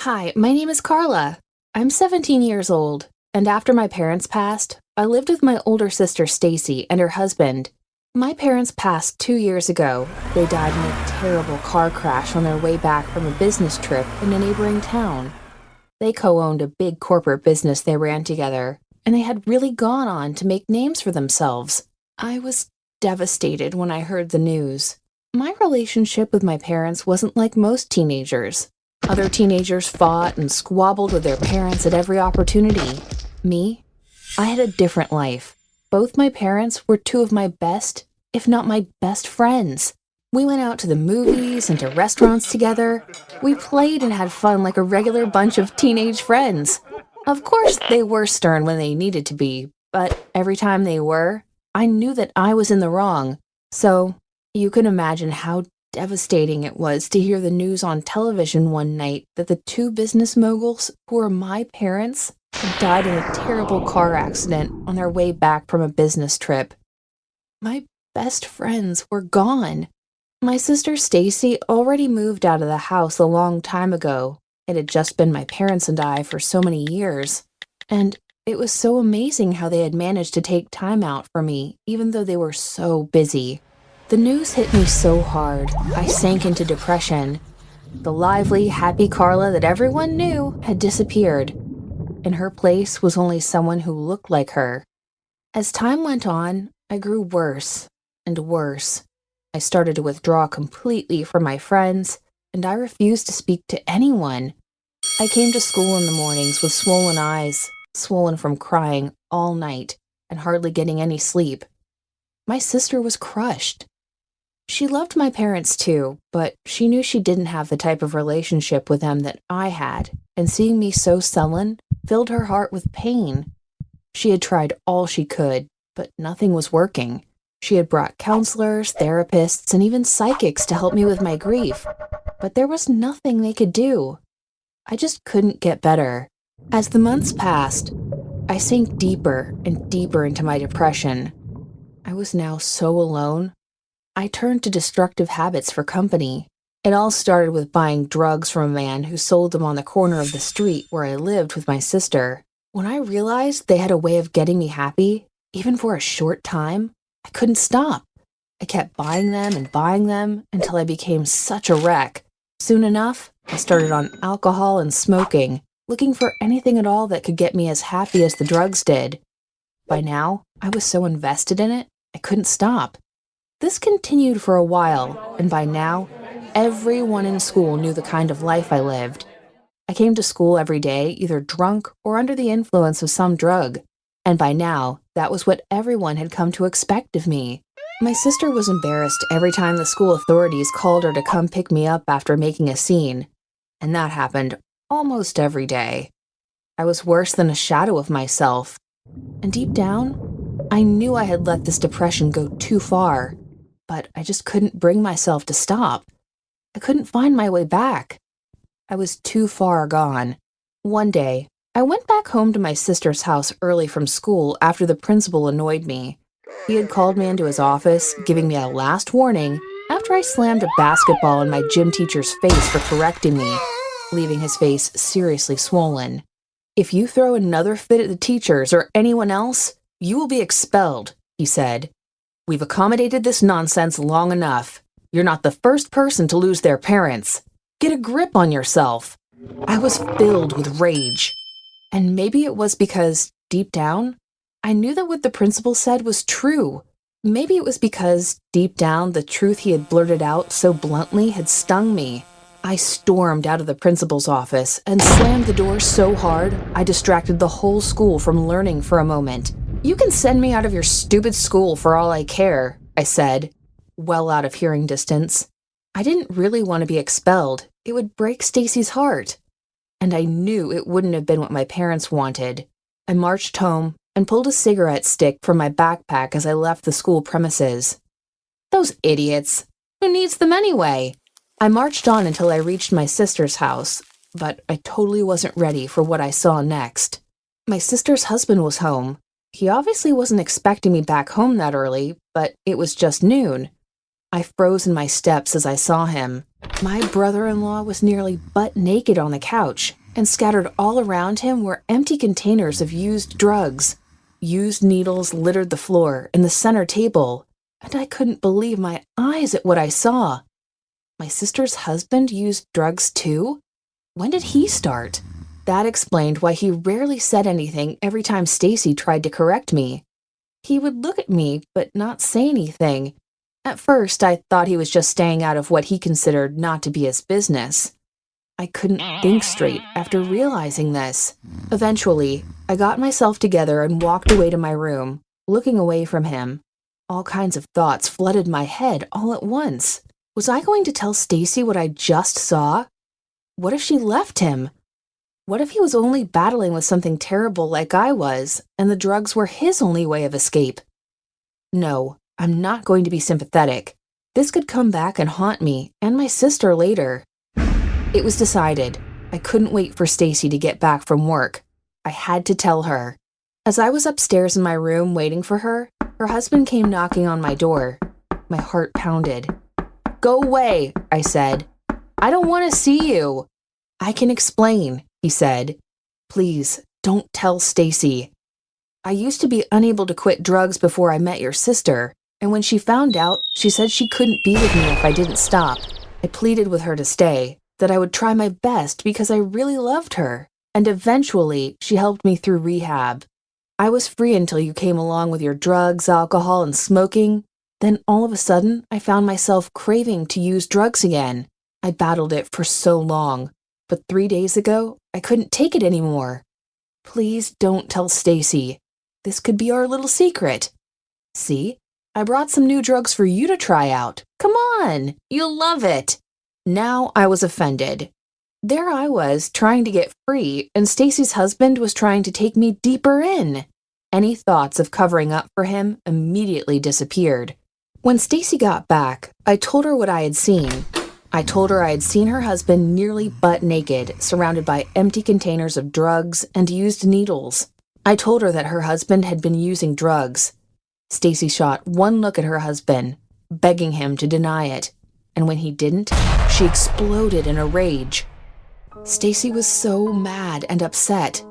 Hi, my name is Carla. I'm 17 years old, and after my parents passed, I lived with my older sister Stacy and her husband. My parents passed 2 years ago. They died in a terrible car crash on their way back from a business trip in a neighboring town. They co-owned a big corporate business they ran together, and they had really gone on to make names for themselves. I was devastated when I heard the news. My relationship with my parents wasn't like most teenagers. Other teenagers fought and squabbled with their parents at every opportunity. Me? I had a different life. Both my parents were two of my best, if not my best friends. We went out to the movies and to restaurants together. We played and had fun like a regular bunch of teenage friends. Of course, they were stern when they needed to be, but every time they were, I knew that I was in the wrong. So, you can imagine how devastating it was to hear the news on television one night that the two business moguls, who were my parents, had died in a terrible car accident on their way back from a business trip. My best friends were gone. My sister Stacy already moved out of the house a long time ago. It had just been my parents and I for so many years. And it was so amazing how they had managed to take time out for me, even though they were so busy. The news hit me so hard, I sank into depression. The lively, happy Carla that everyone knew had disappeared. In her place was only someone who looked like her. As time went on, I grew worse and worse. I started to withdraw completely from my friends, and I refused to speak to anyone. I came to school in the mornings with swollen eyes, swollen from crying all night and hardly getting any sleep. My sister was crushed. She loved my parents too, but she knew she didn't have the type of relationship with them that I had, and seeing me so sullen filled her heart with pain. She had tried all she could, but nothing was working. She had brought counselors, therapists, and even psychics to help me with my grief, but there was nothing they could do. I just couldn't get better. As the months passed, I sank deeper and deeper into my depression. I was now so alone. I turned to destructive habits for company. It all started with buying drugs from a man who sold them on the corner of the street where I lived with my sister. When I realized they had a way of getting me happy, even for a short time, I couldn't stop. I kept buying them until I became such a wreck. Soon enough, I started on alcohol and smoking, looking for anything at all that could get me as happy as the drugs did. By now, I was so invested in it, I couldn't stop. This continued for a while, and by now, everyone in school knew the kind of life I lived. I came to school every day either drunk or under the influence of some drug, and by now, that was what everyone had come to expect of me. My sister was embarrassed every time the school authorities called her to come pick me up after making a scene, and that happened almost every day. I was worse than a shadow of myself, and deep down, I knew I had let this depression go too far. But I just couldn't bring myself to stop. I couldn't find my way back. I was too far gone. One day, I went back home to my sister's house early from school after the principal annoyed me. He had called me into his office, giving me a last warning after I slammed a basketball in my gym teacher's face for correcting me, leaving his face seriously swollen. "If you throw another fit at the teachers or anyone else, you will be expelled," he said. "We've accommodated this nonsense long enough. You're not the first person to lose their parents. Get a grip on yourself." I was filled with rage. And maybe it was because, deep down, I knew that what the principal said was true. Maybe it was because, deep down, the truth he had blurted out so bluntly had stung me. I stormed out of the principal's office and slammed the door so hard I distracted the whole school from learning for a moment. "You can send me out of your stupid school for all I care," I said, well out of hearing distance. I didn't really want to be expelled. It would break Stacy's heart. And I knew it wouldn't have been what my parents wanted. I marched home and pulled a cigarette stick from my backpack as I left the school premises. Those idiots! Who needs them anyway? I marched on until I reached my sister's house, but I totally wasn't ready for what I saw next. My sister's husband was home. He obviously wasn't expecting me back home that early, but it was just noon. I froze in my steps as I saw him. My brother-in-law was nearly butt naked on the couch, and scattered all around him were empty containers of used drugs. Used needles littered the floor and the center table, and I couldn't believe my eyes at what I saw. My sister's husband used drugs too? When did he start? That explained why he rarely said anything every time Stacy tried to correct me. He would look at me but not say anything. At first, I thought he was just staying out of what he considered not to be his business. I couldn't think straight after realizing this. Eventually, I got myself together and walked away to my room, looking away from him. All kinds of thoughts flooded my head all at once. Was I going to tell Stacy what I just saw? What if she left him? What if he was only battling with something terrible like I was, and the drugs were his only way of escape? No, I'm not going to be sympathetic. This could come back and haunt me and my sister later. It was decided. I couldn't wait for Stacy to get back from work. I had to tell her. As I was upstairs in my room waiting for her, her husband came knocking on my door. My heart pounded. "Go away," I said. "I don't want to see you." "I can explain," he said. "Please, don't tell Stacy. I used to be unable to quit drugs before I met your sister, and when she found out, she said she couldn't be with me if I didn't stop. I pleaded with her to stay, that I would try my best because I really loved her, and eventually she helped me through rehab. I was free until you came along with your drugs, alcohol, and smoking. Then all of a sudden, I found myself craving to use drugs again. I battled it for so long, but 3 days ago, I couldn't take it anymore. Please don't tell Stacy. This could be our little secret. See, I brought some new drugs for you to try out. Come on, you'll love it." Now I was offended. There I was, trying to get free, and Stacy's husband was trying to take me deeper in. Any thoughts of covering up for him immediately disappeared. When Stacy got back, I told her what I had seen. I told her I had seen her husband nearly butt naked, surrounded by empty containers of drugs and used needles. I told her that her husband had been using drugs. Stacy shot one look at her husband, begging him to deny it, and when he didn't, she exploded in a rage. Stacy was so mad and upset.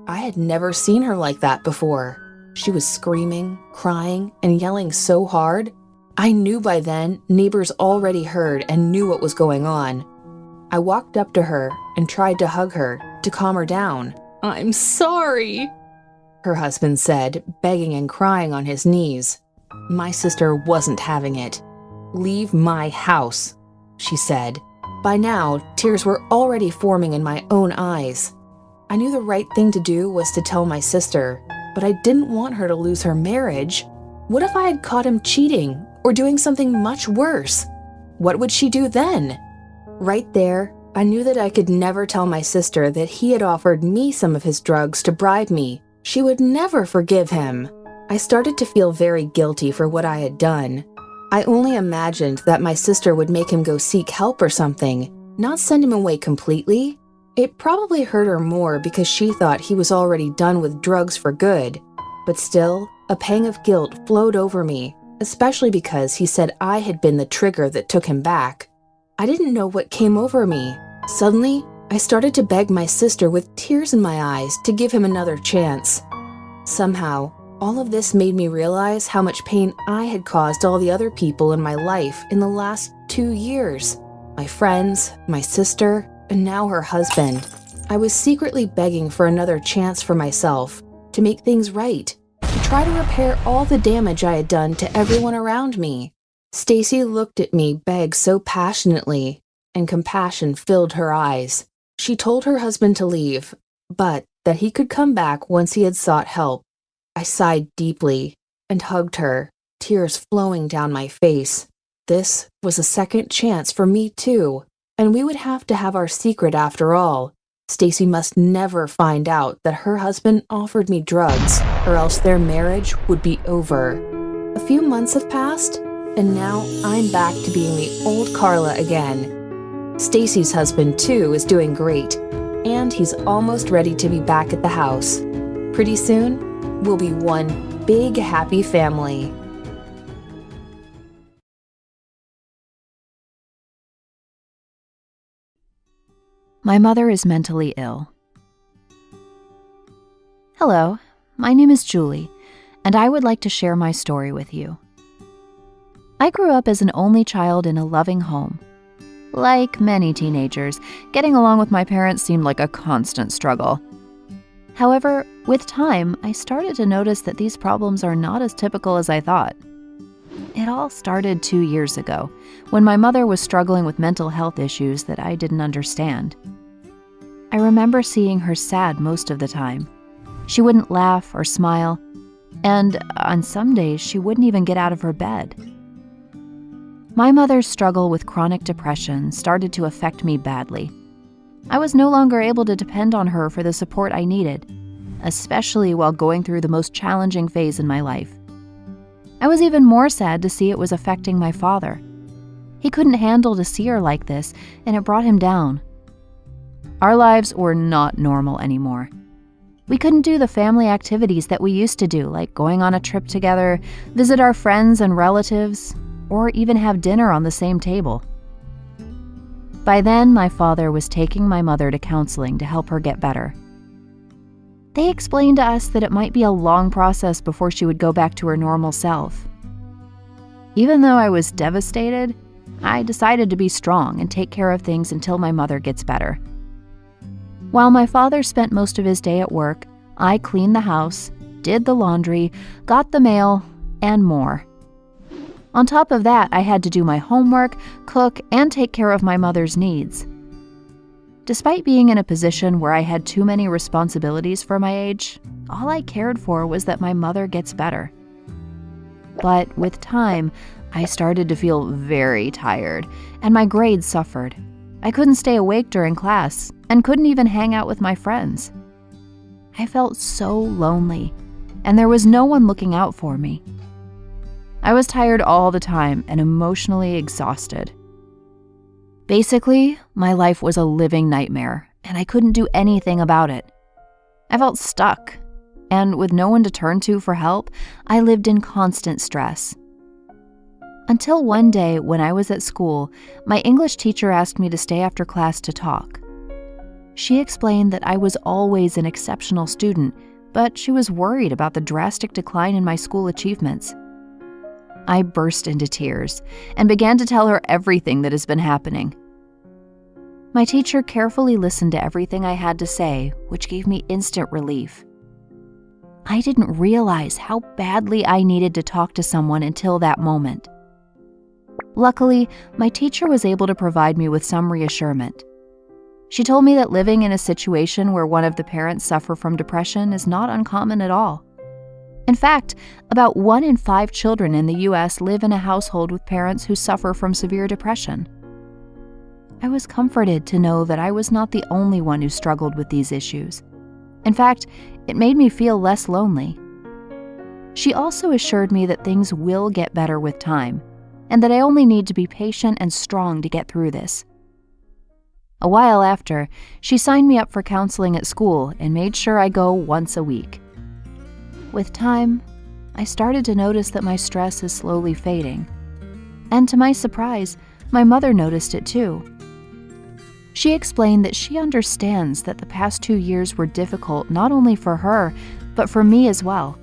I had never seen her like that before. She was screaming, crying, and yelling so hard. I knew by then neighbors already heard and knew what was going on. I walked up to her and tried to hug her to calm her down. "I'm sorry," her husband said, begging and crying on his knees. My sister wasn't having it. "Leave my house," she said. By now, tears were already forming in my own eyes. I knew the right thing to do was to tell my sister, but I didn't want her to lose her marriage. What if I had caught him cheating or doing something much worse? What would she do then? Right there, I knew that I could never tell my sister that he had offered me some of his drugs to bribe me. She would never forgive him. I started to feel very guilty for what I had done. I only imagined that my sister would make him go seek help or something, not send him away completely. It probably hurt her more because she thought he was already done with drugs for good. But still, a pang of guilt flowed over me, especially because he said I had been the trigger that took him back. I didn't know what came over me. Suddenly, I started to beg my sister with tears in my eyes to give him another chance. Somehow, all of this made me realize how much pain I had caused all the other people in my life in the last 2 years. My friends, my sister, and now her husband. I was secretly begging for another chance for myself, to make things right, to try to repair all the damage I had done to everyone around me. Stacy looked at me beg so passionately, and compassion filled her eyes. She told her husband to leave, but that he could come back once he had sought help. I sighed deeply and hugged her, tears flowing down my face. This was a second chance for me too, and we would have to have our secret after all. Stacy must never find out that her husband offered me drugs, or else their marriage would be over. A few months have passed, and now I'm back to being the old Carla again. Stacy's husband too is doing great, and he's almost ready to be back at the house. Pretty soon, we'll be one big happy family. My mother is mentally ill. Hello, my name is Julie, and I would like to share my story with you. I grew up as an only child in a loving home. Like many teenagers, getting along with my parents seemed like a constant struggle. However, with time, I started to notice that these problems are not as typical as I thought. It all started 2 years ago, when my mother was struggling with mental health issues that I didn't understand. I remember seeing her sad most of the time. She wouldn't laugh or smile, and on some days she wouldn't even get out of her bed. My mother's struggle with chronic depression started to affect me badly. I was no longer able to depend on her for the support I needed, especially while going through the most challenging phase in my life. I was even more sad to see it was affecting my father. He couldn't handle to see her like this, and it brought him down. Our lives were not normal anymore. We couldn't do the family activities that we used to do, like going on a trip together, visit our friends and relatives, or even have dinner on the same table. By then, my father was taking my mother to counseling to help her get better. They explained to us that it might be a long process before she would go back to her normal self. Even though I was devastated, I decided to be strong and take care of things until my mother gets better. While my father spent most of his day at work, I cleaned the house, did the laundry, got the mail, and more. On top of that, I had to do my homework, cook, and take care of my mother's needs. Despite being in a position where I had too many responsibilities for my age, all I cared for was that my mother gets better. But with time, I started to feel very tired, and my grades suffered. I couldn't stay awake during class, and couldn't even hang out with my friends. I felt so lonely, and there was no one looking out for me. I was tired all the time and emotionally exhausted. Basically, my life was a living nightmare, and I couldn't do anything about it. I felt stuck, and with no one to turn to for help, I lived in constant stress. Until one day when I was at school, my English teacher asked me to stay after class to talk. She explained that I was always an exceptional student, but she was worried about the drastic decline in my school achievements. I burst into tears and began to tell her everything that has been happening. My teacher carefully listened to everything I had to say, which gave me instant relief. I didn't realize how badly I needed to talk to someone until that moment. Luckily, my teacher was able to provide me with some reassurance. She told me that living in a situation where one of the parents suffer from depression is not uncommon at all. In fact, about 1 in 5 children in the U.S. live in a household with parents who suffer from severe depression. I was comforted to know that I was not the only one who struggled with these issues. In fact, it made me feel less lonely. She also assured me that things will get better with time, and that I only need to be patient and strong to get through this. A while after, she signed me up for counseling at school and made sure I go once a week. With time, I started to notice that my stress is slowly fading. And to my surprise, my mother noticed it too. She explained that she understands that the past 2 years were difficult not only for her, but for me as well.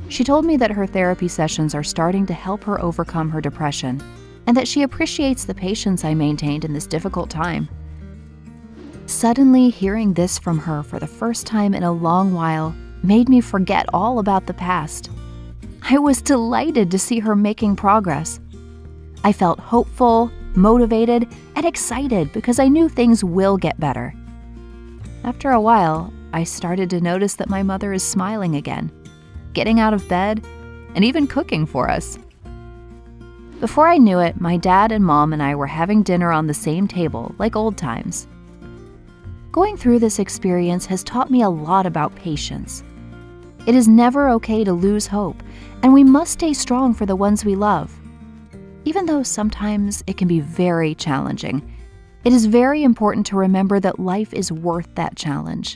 She told me that her therapy sessions are starting to help her overcome her depression, and that she appreciates the patience I maintained in this difficult time. Suddenly, hearing this from her for the first time in a long while made me forget all about the past. I was delighted to see her making progress. I felt hopeful, motivated, and excited because I knew things will get better. After a while, I started to notice that my mother is smiling again, getting out of bed, and even cooking for us. Before I knew it, my dad and mom and I were having dinner on the same table, like old times. Going through this experience has taught me a lot about patience. It is never okay to lose hope, and we must stay strong for the ones we love. Even though sometimes it can be very challenging, it is very important to remember that life is worth that challenge.